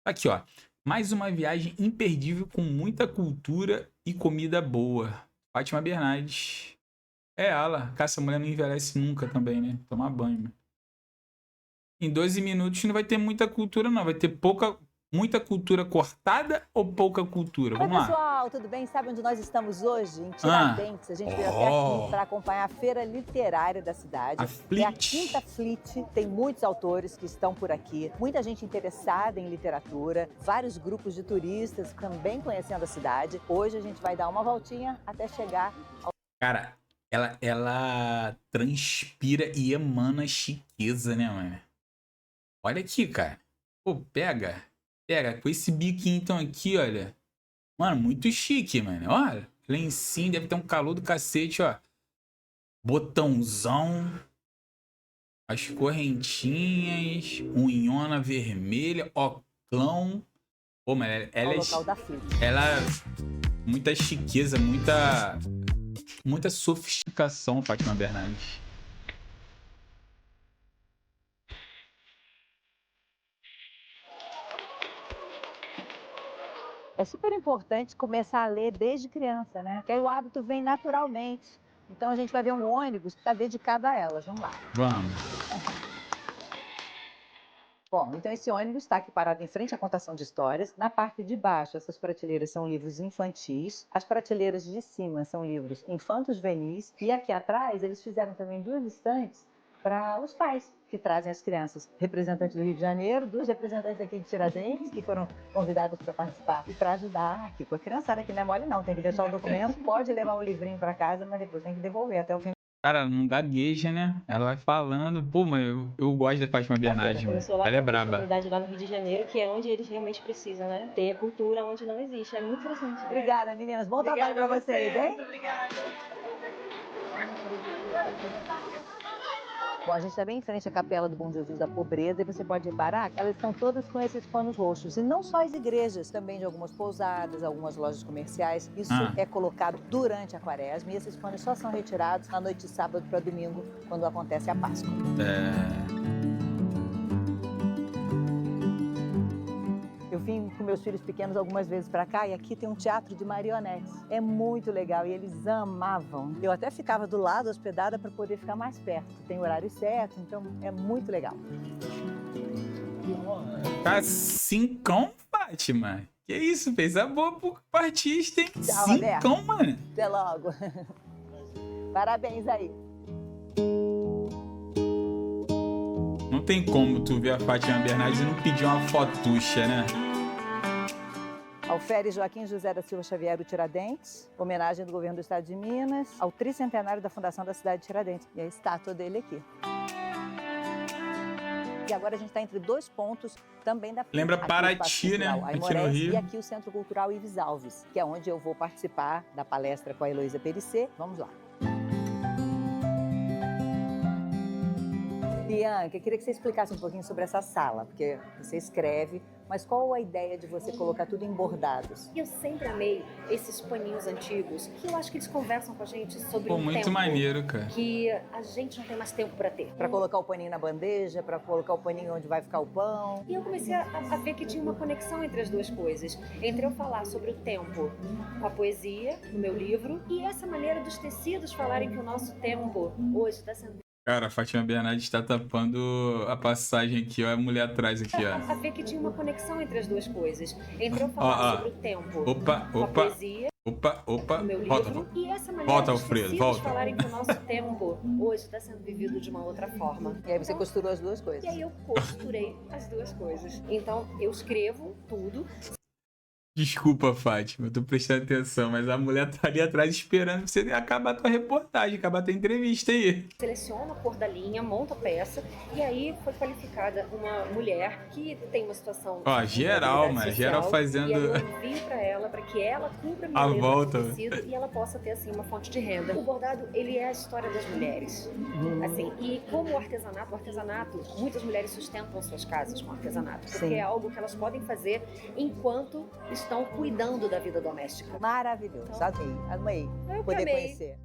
Aqui, ó. Mais uma viagem imperdível com muita cultura e comida boa. Fátima Bernardes. É ela. Cara, essa mulher não envelhece nunca também, né? Tomar banho, mano. Em 12 minutos não vai ter muita cultura, não. Vai ter muita cultura cortada ou pouca cultura? Oi, Vamos lá. pessoal, tudo bem? Sabe onde nós estamos hoje? Em Ah. Tiradentes. A gente veio até aqui para acompanhar a feira literária da cidade. A É a Flit. quinta Flit, tem muitos autores que estão por aqui, muita gente interessada em literatura, vários grupos de turistas também conhecendo a cidade. Hoje a gente vai dar uma voltinha até chegar ao... Cara, ela transpira e emana chiqueza, né, mano? Olha aqui, cara. Pô, pega. Pega. Com esse biquinho então aqui, olha. Mano, muito chique, mano. Olha. Lencinho, deve ter um calor do cacete, ó. Botãozão. As correntinhas. Unhona vermelha. Oclão. Pô, mas ela é... local da Flit. Ela... Muita chiqueza, muita sofisticação, Fátima Bernardes. É super importante começar a ler desde criança, né? Porque aí o hábito vem naturalmente. Então a gente vai ver um ônibus que está dedicado a elas. Vamos lá. Vamos. Bom, então esse ônibus está aqui parado em frente à contação de histórias. Na parte de baixo, essas prateleiras são livros infantis. As prateleiras de cima são livros infantos juvenis. E aqui atrás, eles fizeram também duas estantes para os pais que trazem as crianças. Representantes do Rio de Janeiro, duas representantes aqui de Tiradentes, que foram convidadas para participar e para ajudar aqui com a criançada, que não é mole não, tem que deixar o documento, pode levar o livrinho para casa, mas depois tem que devolver até o fim. Cara, não gagueja, né? Ela vai falando. Pô, mas eu gosto da Fátima Bernardes, mano. Ela é braba. Verdade, lá no Rio de Janeiro, que é onde eles realmente precisam, né? Ter a cultura onde não existe. É muito interessante. Obrigada, meninas. Bom trabalho para vocês, hein? Muito obrigada. Bom, a gente está bem em frente à Capela do Bom Jesus da Pobreza e você pode reparar que elas estão todas com esses panos roxos. E não só as igrejas, também de algumas pousadas, algumas lojas comerciais. Isso é colocado durante a quaresma e esses panos só são retirados na noite de sábado para domingo, quando acontece a Páscoa. Eu vim com meus filhos pequenos algumas vezes para cá e aqui tem um teatro de marionetes. É muito legal e eles amavam. Eu até ficava do lado hospedada para poder ficar mais perto. Tem horário certo, então é muito legal. Tá cincão, Fátima. Que isso, fez a boa pro artista, hein? Tchau, Cincão, Roberto. mano. Até logo. Parabéns aí. Não tem como tu ver a Fátima Bernardes e não pedir uma fotucha, né? Alferes Joaquim José da Silva Xavier, o Tiradentes, homenagem do governo do estado de Minas, ao tricentenário da fundação da cidade de Tiradentes. E a estátua dele aqui. E agora a gente está entre dois pontos também da... Lembra aqui Paraty, né? Aqui no Rio. E aqui o Centro Cultural Ives Alves, que é onde eu vou participar da palestra com a Heloísa Perissé. Vamos lá. Bianca, eu queria que você explicasse um pouquinho sobre essa sala, porque você escreve, mas qual a ideia de você colocar tudo em bordados? Eu sempre amei esses paninhos antigos, que eu acho que eles conversam com a gente sobre Pô, um muito tempo maneiro, cara. que a gente não tem mais tempo para ter. Para colocar o paninho na bandeja, para colocar o paninho onde vai ficar o pão. E eu comecei a ver que tinha uma conexão entre as duas coisas. Entre eu falar sobre o tempo com a poesia, no meu livro, e essa maneira dos tecidos falarem que o nosso tempo hoje está sendo... Cara, a Fátima Bernardes está tapando a passagem aqui, ó. A mulher atrás aqui, ó. A ver que tinha uma conexão entre as duas coisas. Entre eu falar sobre o tempo com a poesia... Opa. No meu Volta, livro, e essa maneira volta, dos Alfredo, tecidos volta. falarem que o nosso tempo hoje está sendo vivido de uma outra forma. E aí você costurou as duas coisas. E aí eu costurei as duas coisas. Então eu escrevo tudo. Desculpa, Fátima, eu tô prestando atenção, mas a mulher tá ali atrás esperando você acabar a tua reportagem, acabar a tua entrevista aí. Seleciono a cor da linha, monto a peça e aí foi qualificada uma mulher que tem uma situação... Ó, geral, mano, geral fazendo... E aí eu envio pra ela, pra que ela cumpra A minha volta. letra de tecido e ela possa ter, assim, uma fonte de renda. O bordado, ele é a história das mulheres. Assim, e como o artesanato, muitas mulheres sustentam suas casas com artesanato. Porque Sim. é algo que elas podem fazer enquanto estão cuidando da vida doméstica. Maravilhoso, amei Eu poder amei. conhecer.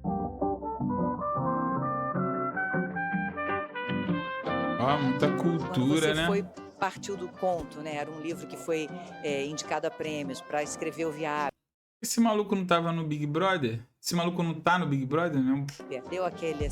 Ó, muita Quando cultura, você né? foi partiu do conto, né? Era um livro que foi indicado a prêmios para escrever o Viário. Esse maluco não tava no Big Brother? Esse maluco não tá no Big Brother, não? Deu aquele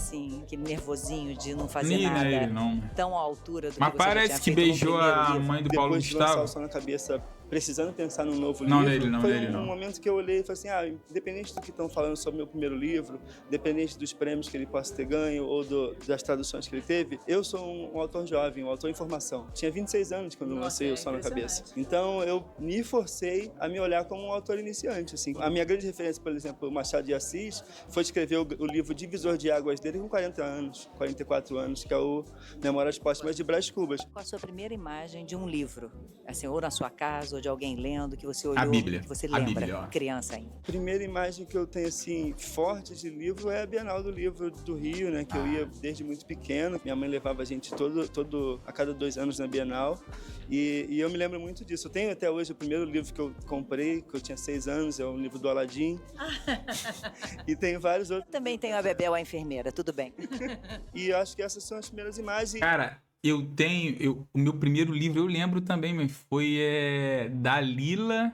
nervosinho de não fazer Nem nada ele, não. tão à altura do Mas que você já parece tinha que feito no beijou primeiro a livro. mãe do Paulo Depois de lançar Gustavo. o Som na Cabeça, precisando pensar num novo Não livro, nele, não foi nele, um não. momento que eu olhei e falei assim, independente do que estão falando sobre o meu primeiro livro, independente dos prêmios que ele possa ter ganho ou das traduções que ele teve, eu sou um autor jovem, um autor em formação. Tinha 26 anos quando eu lancei o Som na Cabeça. Então eu me forcei a me olhar como um autor iniciante. Assim. A minha grande referência, por exemplo, o Machado de Assis, foi escrever o livro Divisor de Águas dele com 40 anos, 44 anos, que é o Memórias Póstumas de Brás Cubas. Qual a sua primeira imagem de um livro? Assim, ou na sua casa, ou de alguém lendo, que você olhou, A Bíblia. que você A lembra, Bíblia, ó. criança ainda? A primeira imagem que eu tenho, assim, forte de livro é a Bienal do Livro do Rio, né? Que eu ia desde muito pequeno. Minha mãe levava a gente a cada 2 anos na Bienal. E eu me lembro muito disso. Eu tenho até hoje o primeiro livro que eu comprei, que eu tinha 6 anos, é um livro do Aladim. E tem vários outros. Também tenho a Bebel, a enfermeira, tudo bem. E acho que essas são as primeiras imagens. Cara, o meu primeiro livro, eu lembro também, mas foi da Lila.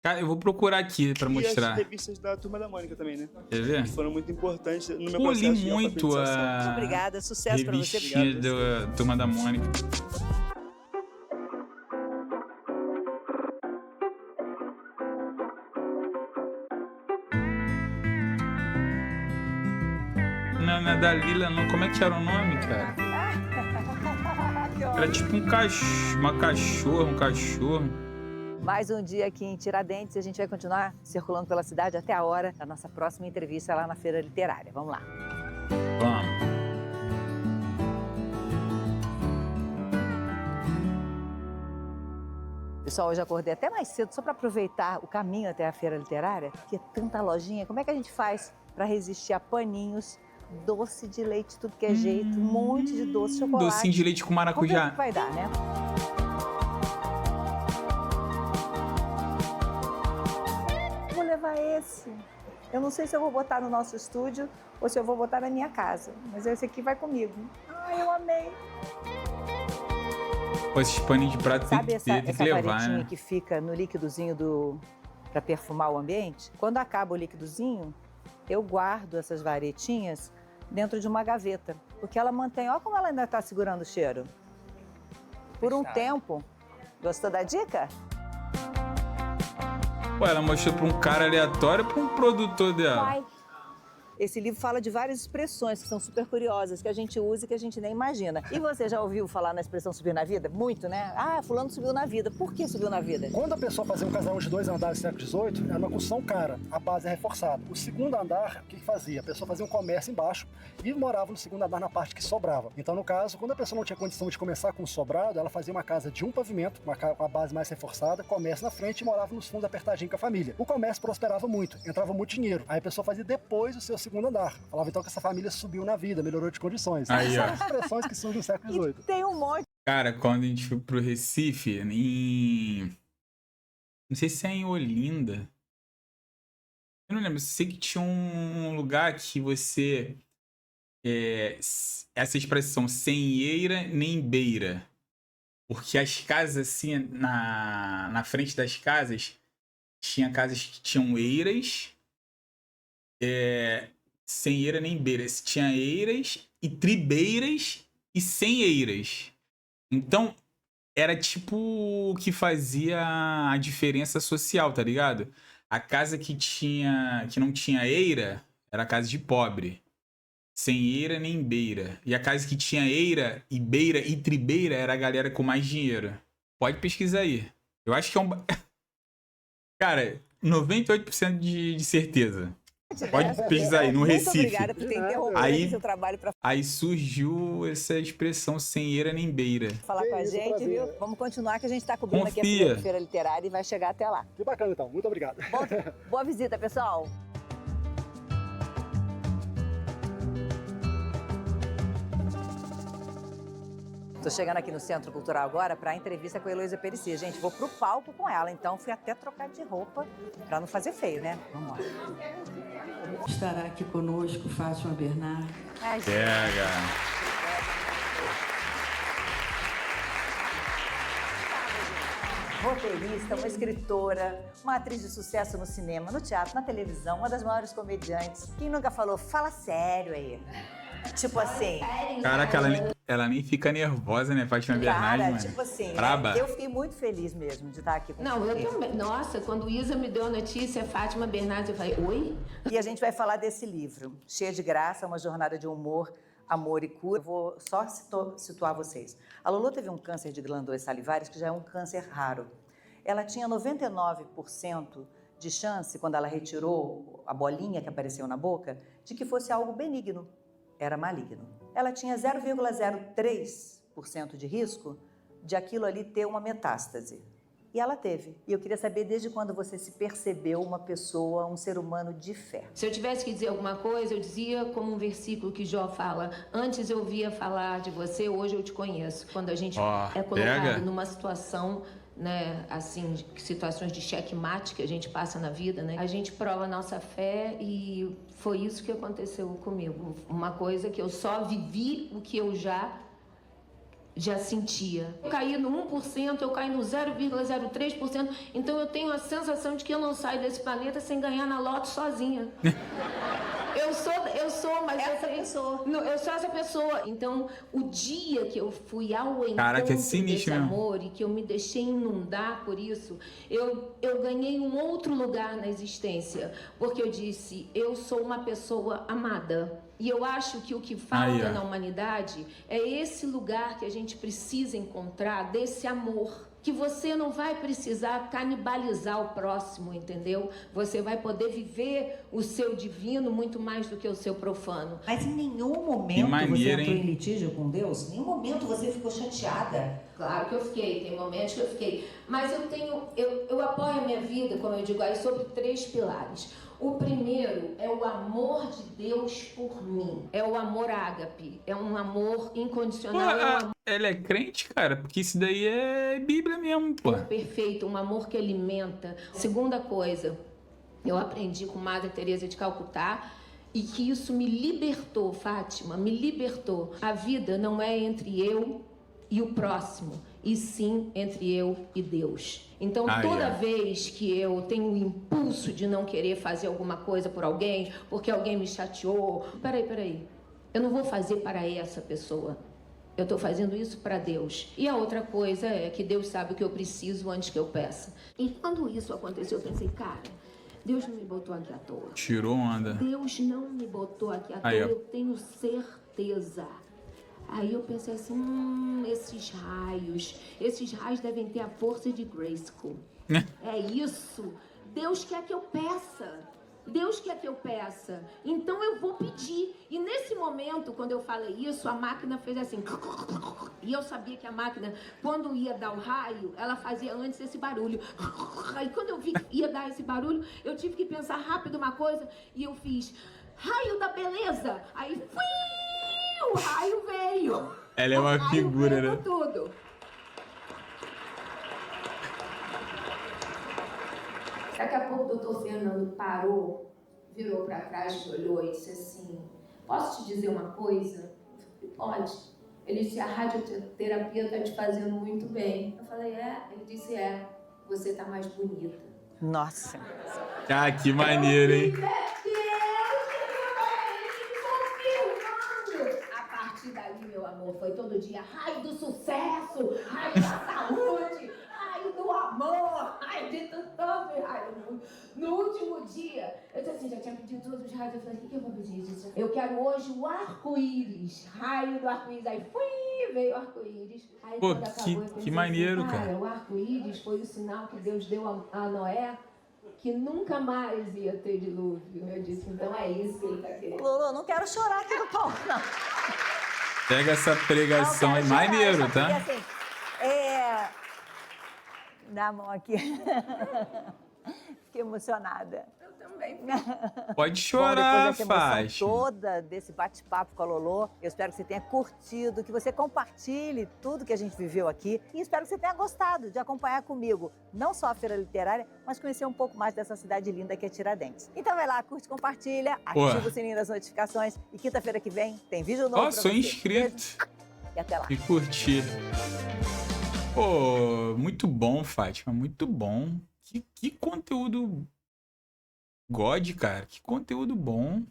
Cara, eu vou procurar aqui pra E mostrar. as revistas da Turma da Mônica também, né? Quer ver? Que foram muito importantes no meu Pô, li processo de muito alfabetização. Muito obrigada, sucesso para você. revistinha da Turma da Mônica. Não é da Lila, não. Como é que era o nome, cara? Era tipo um cachorro. Mais um dia aqui em Tiradentes e a gente vai continuar circulando pela cidade até a hora da nossa próxima entrevista lá na Feira Literária. Vamos lá. Vamos. Pessoal, hoje acordei até mais cedo só para aproveitar o caminho até a Feira Literária, que é tanta lojinha. Como é que a gente faz para resistir a paninhos, doce de leite, tudo que é jeito, um monte de doce, chocolate. Docinho de leite com Vamos ver o maracujá. que vai dar, né? Vou levar esse. Eu não sei se eu vou botar no nosso estúdio ou se eu vou botar na minha casa, mas esse aqui vai comigo. Ai, eu amei. Pô, esses paninhos de prato tem Sabe que essa levar, varetinha né? que fica no líquidozinho para perfumar o ambiente? Quando acaba o líquidozinho, eu guardo essas varetinhas dentro de uma gaveta, porque ela mantém, olha como ela ainda está segurando o cheiro. Por um tempo. Gostou da dica? Pô, ela mostrou pra um cara aleatório ou pra um produtor dela? Vai. Esse livro fala de várias expressões que são super curiosas, que a gente usa e que a gente nem imagina. E você já ouviu falar na expressão subir na vida? Muito, né? Ah, fulano subiu na vida. Por que subiu na vida? Quando a pessoa fazia um casarão de 2 andares no século XVIII, era uma construção cara, a base é reforçada. O segundo andar, o que fazia? A pessoa fazia um comércio embaixo e morava no segundo andar na parte que sobrava. Então, no caso, quando a pessoa não tinha condição de começar com o sobrado, ela fazia uma casa de um pavimento, com a base mais reforçada, comércio na frente e morava nos fundos apertadinho com a família. O comércio prosperava muito, entrava muito dinheiro. Aí a pessoa fazia depois o seu segundo andar. Falava então que essa família subiu na vida, melhorou de condições. Aí, São ó. expressões que surgem no século XVIII. Tem um monte. Cara, quando a gente foi pro Recife, não sei se é em Olinda. Eu não lembro. Sei que tinha um lugar que você... essa expressão, sem eira nem beira. Porque as casas, assim, na frente das casas, tinha casas que tinham eiras... sem eira nem beiras. Tinha eiras e tribeiras e sem eiras. Então, era tipo o que fazia a diferença social, tá ligado? A casa que não tinha eira era a casa de pobre. Sem eira nem beira. E a casa que tinha eira e beira e tribeira era a galera com mais dinheiro. Pode pesquisar aí. Eu acho que é um... Cara, 98% de certeza. Pode pesquisar aí, no Recife. Muito obrigada por ter interrompido Aí- seu trabalho para Aí surgiu essa expressão sem eira nem beira. falar Que com a isso, gente, prazer. viu? Vamos continuar que a gente está cobrindo aqui Confia. a Feira Literária e vai chegar até lá. Que bacana então, muito obrigado. Boa visita, pessoal. Tô chegando aqui no Centro Cultural agora para a entrevista com a Heloísa Perici. Gente, vou pro palco com ela, então fui até trocar de roupa para não fazer feio, né? Vamos lá. Estará aqui conosco Fátima Bernardes. Ai, gente. Pega. roteirista, uma escritora, uma atriz de sucesso no cinema, no teatro, na televisão, uma das maiores comediantes. Quem nunca falou, fala sério aí? Tipo assim... Caraca, ela nem fica nervosa, né, Fátima Bernardes, mano. Tipo assim, Braba. eu fiquei muito feliz mesmo de estar aqui com Não, você. eu também. Nossa, quando Isa me deu a notícia, Fátima Bernardes, eu falei, oi? E a gente vai falar desse livro, Cheia de Graça, uma jornada de humor, amor e cura. Eu vou só situar vocês. A Lolo teve um câncer de glândulas salivares, que já é um câncer raro. Ela tinha 99% de chance, quando ela retirou a bolinha que apareceu na boca, de que fosse algo benigno. Era maligno. Ela tinha 0,03% de risco de aquilo ali ter uma metástase. E ela teve. E eu queria saber desde quando você se percebeu uma pessoa, um ser humano de fé. Se eu tivesse que dizer alguma coisa, eu dizia como um versículo que Jó fala: antes eu ouvia falar de você, hoje eu te conheço. Quando a gente é colocado numa situação, né, assim, situações de checkmate que a gente passa na vida, né, a gente prova a nossa fé, e foi isso que aconteceu comigo. Uma coisa que eu só vivi o que eu já sentia. Eu caí no 1%, eu caí no 0,03%, então eu tenho a sensação de que eu não saio desse planeta sem ganhar na loto sozinha. Eu sou, mas essa pessoa. Eu sou essa pessoa. Então, o dia que eu fui ao encontro desse amor e que eu me deixei inundar por isso, eu ganhei um outro lugar na existência, porque eu disse, eu sou uma pessoa amada. E eu acho que o que falta na humanidade é esse lugar que a gente precisa encontrar, desse amor. Que você não vai precisar canibalizar o próximo, entendeu? Você vai poder viver o seu divino muito mais do que o seu profano. Mas em nenhum momento você entrou em litígio com Deus? Em nenhum momento você ficou chateada? Claro que eu fiquei, tem momentos que eu fiquei. Mas eu apoio a minha vida, como eu digo aí, sobre 3 pilares. O primeiro é o amor de Deus por mim. É o amor ágape. É um amor incondicional. Ela é crente, cara? Porque isso daí é Bíblia mesmo, pô. Perfeito, um amor que alimenta. Segunda coisa, eu aprendi com Madre Teresa de Calcutá, e que isso me libertou, Fátima, me libertou. A vida não é entre eu e o próximo, e sim entre eu e Deus. Então, toda vez que eu tenho o impulso de não querer fazer alguma coisa por alguém, porque alguém me chateou, peraí, eu não vou fazer para essa pessoa. Eu estou fazendo isso para Deus. E a outra coisa é que Deus sabe o que eu preciso antes que eu peça. E quando isso aconteceu, eu pensei, cara, Deus não me botou aqui à toa. Tirou onda. Deus não me botou aqui à toa, eu tenho certeza. Aí eu pensei assim, esses raios devem ter a força de Grayskull. É isso. Deus quer que eu peça. Deus quer que eu peça. Então eu vou pedir. E nesse momento, quando eu falei isso, a máquina fez assim. E eu sabia que a máquina, quando ia dar o raio, ela fazia antes esse barulho. Aí quando eu vi que ia dar esse barulho, eu tive que pensar rápido uma coisa. E eu fiz, raio da beleza. Aí, o raio veio. Ela é uma figura, né? Tudo. Daqui a pouco o doutor Fernando parou, virou para trás, olhou e disse assim, posso te dizer uma coisa? Eu falei, pode. Ele disse, a radioterapia está te fazendo muito bem. Eu falei, é? Ele disse, você está mais bonita. Nossa. Ah, que maneiro, hein? Dali, meu amor, foi todo dia raio do sucesso, raio da saúde, raio do amor, raio de tanto raio. No último dia, eu disse assim, já tinha pedido todos os raios, eu falei, o que eu vou pedir? Eu quero hoje o arco-íris, raio do arco-íris, aí veio o arco-íris. Aí, pô, quando acabou, eu pensei, que maneiro, cara. O arco-íris foi o sinal que Deus deu a Noé, que nunca mais ia ter dilúvio. Eu disse, então é isso que ele tá querendo. Lolo, não quero chorar aqui no palco, não. Pega essa pregação aí, maneiro, tá? Assim, dá a mão aqui. Fiquei emocionada. Eu também. Pode chorar, faz. Toda desse bate-papo com a Lolo, eu espero que você tenha curtido, que você compartilhe tudo que a gente viveu aqui e espero que você tenha gostado de acompanhar comigo, não só a Feira Literária, mas conhecer um pouco mais dessa cidade linda que é Tiradentes. Então vai lá, curte, compartilha, ativa o sininho das notificações e quinta-feira que vem tem vídeo novo pra você. Sou inscrito. Beijo. E até lá. E curtir. Pô, muito bom, Fátima, muito bom. Que conteúdo God, cara, que conteúdo bom.